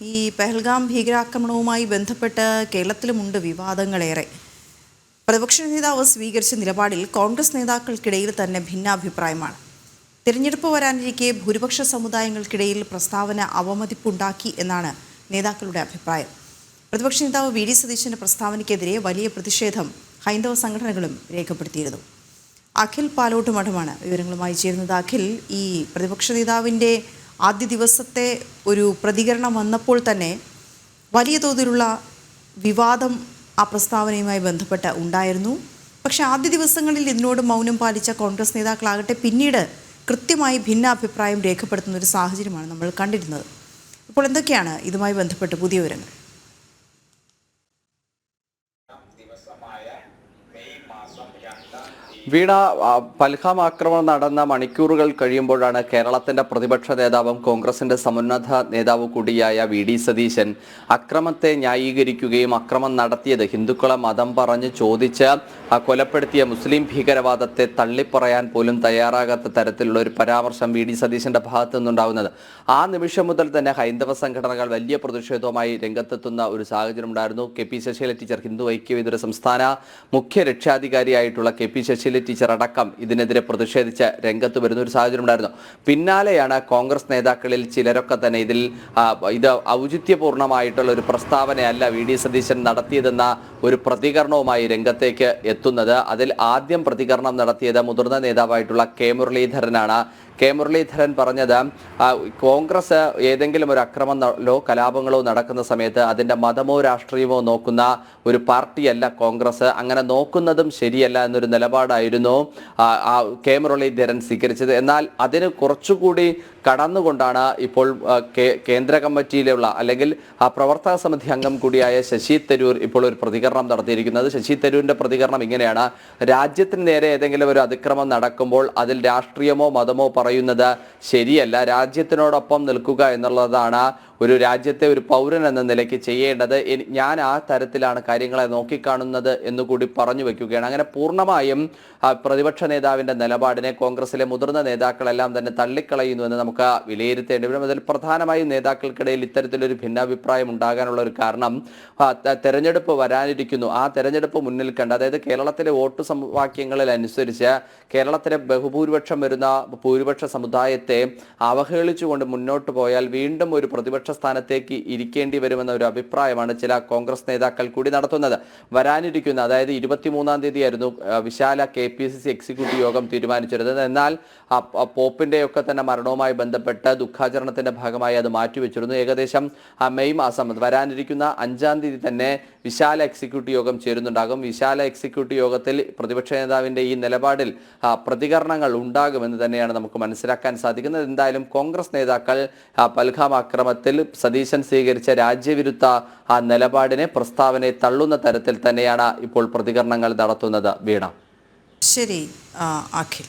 ഈ പെഹൽഗാം ഭീകരാക്രമണവുമായി ബന്ധപ്പെട്ട് കേരളത്തിലുമുണ്ട് വിവാദങ്ങളേറെ. പ്രതിപക്ഷ നേതാവ് സ്വീകരിച്ച നിലപാടിൽ കോൺഗ്രസ് നേതാക്കൾക്കിടയിൽ തന്നെ ഭിന്നാഭിപ്രായമാണ്. തിരഞ്ഞെടുപ്പ് വരാനിരിക്കെ ഭൂരിപക്ഷ സമുദായങ്ങൾക്കിടയിൽ പ്രസ്താവന അവമതിപ്പുണ്ടാക്കി എന്നാണ് നേതാക്കളുടെ അഭിപ്രായം. പ്രതിപക്ഷ നേതാവ് വി ഡി സതീശന്റെ പ്രസ്താവനയ്ക്കെതിരെ വലിയ പ്രതിഷേധം ഹൈന്ദവ സംഘടനകളും രേഖപ്പെടുത്തിയിരുന്നു. അഖിൽ പാലോട്ട് മഠമാണ് വിവരങ്ങളുമായി ചേരുന്നത്. അഖിൽ, ഈ പ്രതിപക്ഷ നേതാവിൻ്റെ ആദ്യ ദിവസത്തെ ഒരു പ്രതികരണം വന്നപ്പോൾ തന്നെ വലിയ തോതിലുള്ള വിവാദം ആ പ്രസ്താവനയുമായി ബന്ധപ്പെട്ട് ഉണ്ടായിരുന്നു. പക്ഷേ ആദ്യ ദിവസങ്ങളിൽ ഇതിനോട് മൗനം പാലിച്ച കോൺഗ്രസ് നേതാക്കളാകട്ടെ പിന്നീട് കൃത്യമായി ഭിന്നാഭിപ്രായം രേഖപ്പെടുത്തുന്ന ഒരു സാഹചര്യമാണ് നമ്മൾ കണ്ടിരുന്നത്. ഇപ്പോൾ എന്തൊക്കെയാണ് ഇതുമായി ബന്ധപ്പെട്ട് പുതിയ വിവരങ്ങൾ? വീണ, പഹൽഗാം ആക്രമണം നടന്ന മണിക്കൂറുകൾ കഴിയുമ്പോഴാണ് കേരളത്തിന്റെ പ്രതിപക്ഷ നേതാവും കോൺഗ്രസിന്റെ സമുന്നത നേതാവ് കൂടിയായ വി ഡി സതീശൻ അക്രമത്തെ ന്യായീകരിക്കുകയും അക്രമം നടത്തിയത് ഹിന്ദുക്കളെ മതം പറഞ്ഞ് ചോദിച്ച് കൊലപ്പെടുത്തിയ മുസ്ലിം ഭീകരവാദത്തെ തള്ളിപ്പറയാൻ പോലും തയ്യാറാകാത്ത തരത്തിലുള്ള ഒരു പരാമർശം വി ഡി സതീശന്റെ ഭാഗത്തു നിന്നുണ്ടാകുന്നത്. ആ നിമിഷം മുതൽ തന്നെ ഹൈന്ദവ സംഘടനകൾ വലിയ പ്രതിഷേധവുമായി രംഗത്തെത്തുന്ന ഒരു സാഹചര്യം ഉണ്ടായിരുന്നു. K P Sasheela teacher, Hindu ഐക്യവേദിയുടെ സംസ്ഥാന മുഖ്യ രക്ഷാധികാരിയായിട്ടുള്ള കെ പി ശശീല ടീച്ചർ അടക്കം ഇതിനെതിരെ പ്രതിഷേധിച്ച് രംഗത്ത് വരുന്ന ഒരു സാഹചര്യം ഉണ്ടായിരുന്നു. പിന്നാലെയാണ് കോൺഗ്രസ് നേതാക്കളിൽ ചിലരൊക്കെ തന്നെ ഇത് ഔചിത്യപൂർണമായിട്ടുള്ള ഒരു പ്രസ്താവനയല്ല വി ഡി സതീശൻ നടത്തിയതെന്ന ഒരു പ്രതികരണവുമായി രംഗത്തേക്ക് എത്തുന്നത്. അതിൽ ആദ്യം പ്രതികരണം നടത്തിയത് മുതിർന്ന നേതാവായിട്ടുള്ള കെ മുരളീധരനാണ്. കെ മുരളീധരൻ പറഞ്ഞത്, കോൺഗ്രസ് ഏതെങ്കിലും ഒരു അക്രമങ്ങളോ കലാപങ്ങളോ നടക്കുന്ന സമയത്ത് അതിൻ്റെ മതമോ രാഷ്ട്രീയമോ നോക്കുന്ന ഒരു പാർട്ടിയല്ല കോൺഗ്രസ്. അങ്ങനെ നോക്കുന്നതും ശരിയല്ല എന്നൊരു നിലപാടായിരുന്നു കെ മുരളീധരൻ സ്വീകരിച്ചത്. എന്നാൽ അതിന് കുറച്ചുകൂടി കടന്നുകൊണ്ടാണ് ഇപ്പോൾ കേന്ദ്ര കമ്മിറ്റിയിലുള്ള അല്ലെങ്കിൽ പ്രവർത്തക സമിതി അംഗം കൂടിയായ ശശി തരൂർ ഇപ്പോൾ ഒരു പ്രതികരണം നടത്തിയിരിക്കുന്നത്. ശശി തരൂരിന്റെ പ്രതികരണം ഇങ്ങനെയാണ്: രാജ്യത്തിന് നേരെ ഏതെങ്കിലും ഒരു അതിക്രമം നടക്കുമ്പോൾ അതിൽ രാഷ്ട്രീയമോ മതമോ പറയുന്നത് ശരിയല്ല. രാജ്യത്തിനോടൊപ്പം നിൽക്കുക എന്നുള്ളതാണ് ഒരു രാജ്യത്തെ ഒരു പൗരൻ എന്ന നിലയ്ക്ക് ചെയ്യേണ്ടത്. ഞാൻ ആ തരത്തിലാണ് കാര്യങ്ങളെ നോക്കിക്കാണുന്നത് എന്നുകൂടി പറഞ്ഞു വെക്കുകയാണ്. അങ്ങനെ പൂർണ്ണമായും പ്രതിപക്ഷ നേതാവിന്റെ നിലപാടിനെ കോൺഗ്രസിലെ മുതിർന്ന നേതാക്കളെല്ലാം തന്നെ തള്ളിക്കളയുന്നു എന്ന് നമുക്ക് വിലയിരുത്തേണ്ടി വരും. അതിൽ പ്രധാനമായും നേതാക്കൾക്കിടയിൽ ഇത്തരത്തിലൊരു ഭിന്നാഭിപ്രായം ഉണ്ടാകാനുള്ള ഒരു കാരണം തെരഞ്ഞെടുപ്പ് വരാനിരിക്കുന്നു. ആ തെരഞ്ഞെടുപ്പ് മുന്നിൽ കണ്ട്, അതായത് കേരളത്തിലെ വോട്ട് സമവാക്യങ്ങളിൽ അനുസരിച്ച് കേരളത്തിലെ ബഹുഭൂരിപക്ഷം വരുന്ന ഭൂരിപക്ഷ സമുദായത്തെ അവഹേളിച്ചുകൊണ്ട് മുന്നോട്ട് പോയാൽ വീണ്ടും ഒരു പ്രതിപക്ഷ സ്ഥാനത്തേക്ക് ഇരിക്കേണ്ടി വരുമെന്ന ഒരു അഭിപ്രായമാണ് ചില കോൺഗ്രസ് നേതാക്കൾ കൂടി നടത്തുന്നത്. വരാനിരിക്കുന്ന, അതായത് 23-ാം തീയതിയായിരുന്നു വിശാല KPCC എക്സിക്യൂട്ടീവ് യോഗം തീരുമാനിച്ചിരുന്നത്. എന്നാൽ പോപ്പിന്റെയൊക്കെ തന്നെ മരണവുമായി ബന്ധപ്പെട്ട് ദുഃഖാചരണത്തിന്റെ ഭാഗമായി അത് മാറ്റിവെച്ചിരുന്നു. ഏകദേശം മെയ് മാസം വരാനിരിക്കുന്ന 5-ാം തീയതി തന്നെ വിശാല എക്സിക്യൂട്ടീവ് യോഗം ചേരുന്നുണ്ടാകും. വിശാല എക്സിക്യൂട്ടീവ് യോഗത്തിൽ പ്രതിപക്ഷ നേതാവിന്റെ ഈ നിലപാടിൽ പ്രതികരണങ്ങൾ ഉണ്ടാകുമെന്ന് തന്നെയാണ് നമുക്ക് മനസ്സിലാക്കാൻ സാധിക്കുന്നത്. എന്തായാലും കോൺഗ്രസ് നേതാക്കൾ പഹൽഗാം ആക്രമണത്തിൽ സതീശൻ സ്വീകരിച്ച രാജ്യവിരുദ്ധ നിലപാടിനെ, പ്രസ്താവനയെ തള്ളുന്ന തരത്തിൽ തന്നെയാണ് ഇപ്പോൾ പ്രതികരണങ്ങൾ നടത്തുന്നത്. വീണ, ശരി അഖിൽ.